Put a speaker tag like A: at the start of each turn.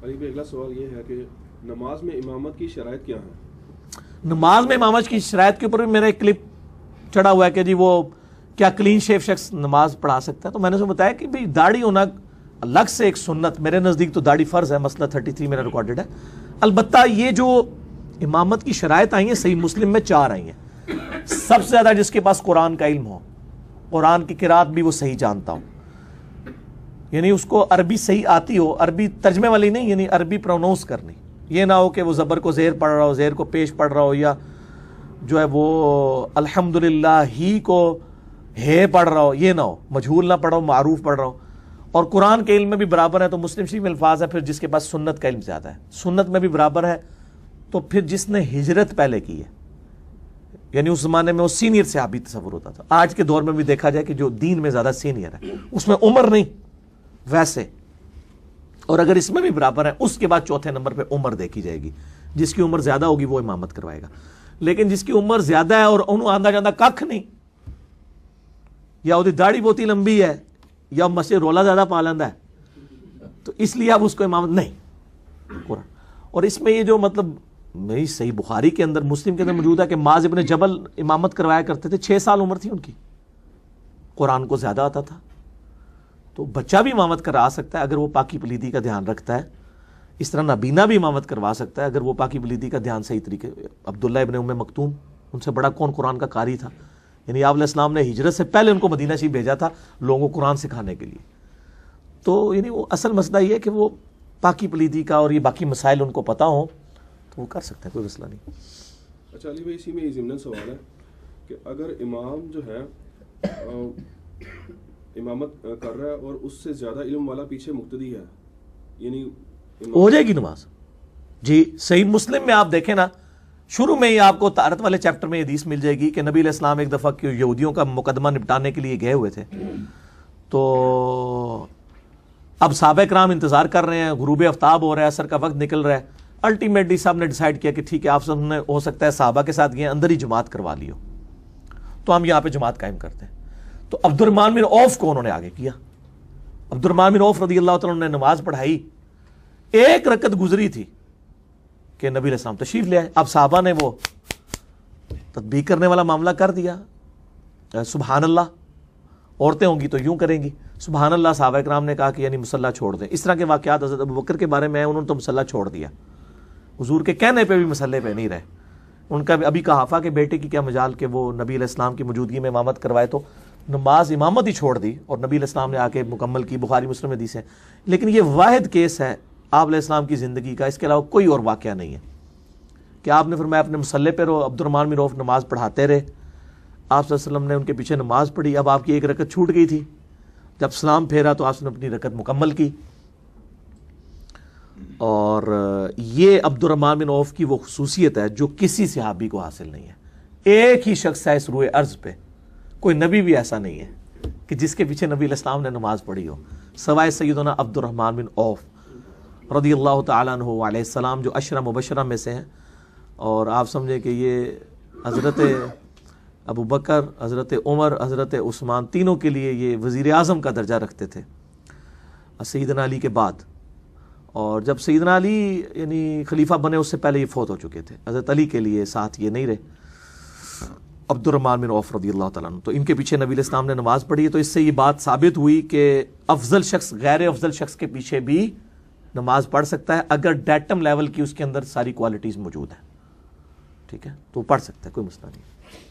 A: علی بھائی اگلا سوال یہ ہے کہ نماز میں امامت کی شرائط کیا ہیں؟
B: نماز میں امامت کی شرائط کے اوپر بھی میرا ایک کلپ چڑھا ہوا ہے کہ جی وہ کیا کلین شیف شخص نماز پڑھا سکتا ہے. تو میں نے اسے بتایا کہ بھئی داڑھی ہونا الگ سے ایک سنت، میرے نزدیک تو داڑھی فرض ہے، مسئلہ 33 میرا ریکارڈڈ ہے. البتہ یہ جو امامت کی شرائط آئی ہیں صحیح مسلم میں 4 آئی ہیں. سب سے زیادہ جس کے پاس قرآن کا علم ہو، قرآن کی قرات بھی وہ صحیح جانتا ہوں، یعنی اس کو عربی صحیح آتی ہو، عربی ترجمے والی نہیں، یعنی عربی پرونونس کرنی، یہ نہ ہو کہ وہ زبر کو زیر پڑھ رہا ہو، زیر کو پیش پڑھ رہا ہو، یا جو ہے وہ الحمدللہ ہی کو ہے پڑھ رہا ہو، یہ نہ ہو، مجہول نہ پڑھ رہا ہو، معروف پڑھ رہا ہو. اور قرآن کے علم میں بھی برابر ہے تو مسلم شریف میں الفاظ ہے پھر جس کے پاس سنت کا علم زیادہ ہے، سنت میں بھی برابر ہے تو پھر جس نے ہجرت پہلے کی ہے، یعنی اس زمانے میں وہ سینئر صحابی تصور ہوتا تھا. آج کے دور میں بھی دیکھا جائے کہ جو دین میں زیادہ سینئر ہے، اس میں عمر نہیں ویسے، اور اگر اس میں بھی برابر ہے اس کے بعد چوتھے نمبر پہ عمر دیکھی جائے گی. جس کی عمر زیادہ ہوگی وہ امامت کروائے گا. لیکن جس کی عمر زیادہ ہے اور انہوں آندہ جاندہ ککھ نہیں، یا وہ داڑھی بہت ہی لمبی ہے، یا مسجد رولا زیادہ پالندہ ہے، تو اس لیے اب اس کو امامت نہیں قرآن. اور اس میں یہ جو مطلب میری صحیح بخاری کے اندر، مسلم کے اندر موجود ہے کہ معاذ ابن جبل امامت کروایا کرتے تھے، 6 سال عمر تھی ان کی، قرآن کو زیادہ آتا تھا. تو بچہ بھی امامت کرا سکتا ہے اگر وہ پاکی پلیدی کا دھیان رکھتا ہے. اس طرح نابینا بھی امامت کروا سکتا ہے اگر وہ پاکی پلیدی کا دھیان صحیح طریقے. عبداللہ ابن ام مکتوم، ان سے بڑا کون قرآن کا قاری تھا، یعنی آپ علیہ السلام نے ہجرت سے پہلے ان کو مدینہ شریف بھیجا تھا لوگوں کو قرآن سکھانے کے لیے. تو یعنی وہ اصل مسئلہ یہ ہے کہ وہ پاکی پلیدی کا اور یہ باقی مسائل ان کو پتہ ہوں تو وہ کر سکتے ہیں، کوئی مسئلہ نہیں.
A: اچھا علی بھائی اسی میں ضمن سوال ہے کہ اگر امام جو ہے امامت کر رہا ہے اور اس سے زیادہ علم والا پیچھے مقتدی ہے، یعنی
B: ہو جائے گی نماز. جی صحیح مسلم میں آپ دیکھیں نا، شروع میں ہی آپ کو طہارت والے چیپٹر میں حدیث مل جائے گی کہ نبی علیہ السلام ایک دفعہ یہودیوں کا مقدمہ نپٹانے کے لیے گئے ہوئے تھے. تو اب صحابہ کرام انتظار کر رہے ہیں، غروب آفتاب ہو رہا ہے، عصر کا وقت نکل رہا ہے. الٹیمیٹلی صاحب نے ڈیسائیڈ کیا کہ ٹھیک ہے آپ سب نے ہو سکتا ہے صحابہ کے ساتھ گئے اندر ہی جماعت کروا لی ہو، تو ہم یہاں پہ جماعت قائم کرتے ہیں. تو عبد الرحمن بن عوف کو انہوں نے آگے کیا. عبد الرحمن بن عوف رضی اللہ تعالیٰ نے نماز پڑھائی، 1 رکعت گزری تھی کہ نبی علیہ السلام تشریف لے آئے. اب صحابہ نے وہ تطبیق کرنے والا معاملہ کر دیا، سبحان اللہ، عورتیں ہوں گی تو یوں کریں گی، سبحان اللہ. صحابہ کرام نے کہا کہ یعنی مصلی چھوڑ دیں. اس طرح کے واقعات حضرت ابو بکر کے بارے میں ہیں، انہوں نے تو مصلی چھوڑ دیا، حضور کے کہنے پہ بھی مصلی پہ نہیں رہے. ان کا ابھی قحافہ کے بیٹے کی کیا مجال کہ وہ نبی علیہ السلام کی موجودگی میں امامت کروائے، تو نماز امامت ہی چھوڑ دی اور نبی علیہ السلام نے آ کے مکمل کی. بخاری مسلم حدیث ہے. لیکن یہ واحد کیس ہے آپ علیہ السلام کی زندگی کا، اس کے علاوہ کوئی اور واقعہ نہیں ہے کہ آپ نے فرمایا اپنے مصلی پہ رہو. عبد الرحمن بن عوف نماز پڑھاتے رہے، آپ صلی اللہ علیہ وسلم نے ان کے پیچھے نماز پڑھی. اب آپ کی 1 رکعت چھوٹ گئی تھی، جب سلام پھیرا تو آپ نے اپنی رکعت مکمل کی. اور یہ عبد الرحمن بن عوف کی وہ خصوصیت ہے جو کسی صحابی کو حاصل نہیں ہے. ایک ہی شخص ہے اس روئے ارض پہ، کوئی نبی بھی ایسا نہیں ہے کہ جس کے پیچھے نبی علیہ السلام نے نماز پڑھی ہو سوائے سیدنا عبد الرحمن بن عوف رضی اللہ تعالیٰ عنہ علیہ السلام، جو 10 مبشرہ میں سے ہیں. اور آپ سمجھیں کہ یہ حضرت ابو بکر، حضرت عمر، حضرت عثمان تینوں کے لیے یہ وزیر اعظم کا درجہ رکھتے تھے سیدنا علی کے بعد. اور جب سیدنا علی یعنی خلیفہ بنے اس سے پہلے یہ فوت ہو چکے تھے. حضرت علی کے لیے ساتھ یہ نہیں رہے عبد الرحمن بن عوف رضی اللہ تعالیٰ عنہ. تو ان کے پیچھے نبی علیہ السلام نے نماز پڑھی. تو اس سے یہ بات ثابت ہوئی کہ افضل شخص غیر افضل شخص کے پیچھے بھی نماز پڑھ سکتا ہے اگر ڈیٹم لیول کی اس کے اندر ساری کوالٹیز موجود ہیں. ٹھیک ہے، تو پڑھ سکتا ہے، کوئی مسئلہ نہیں.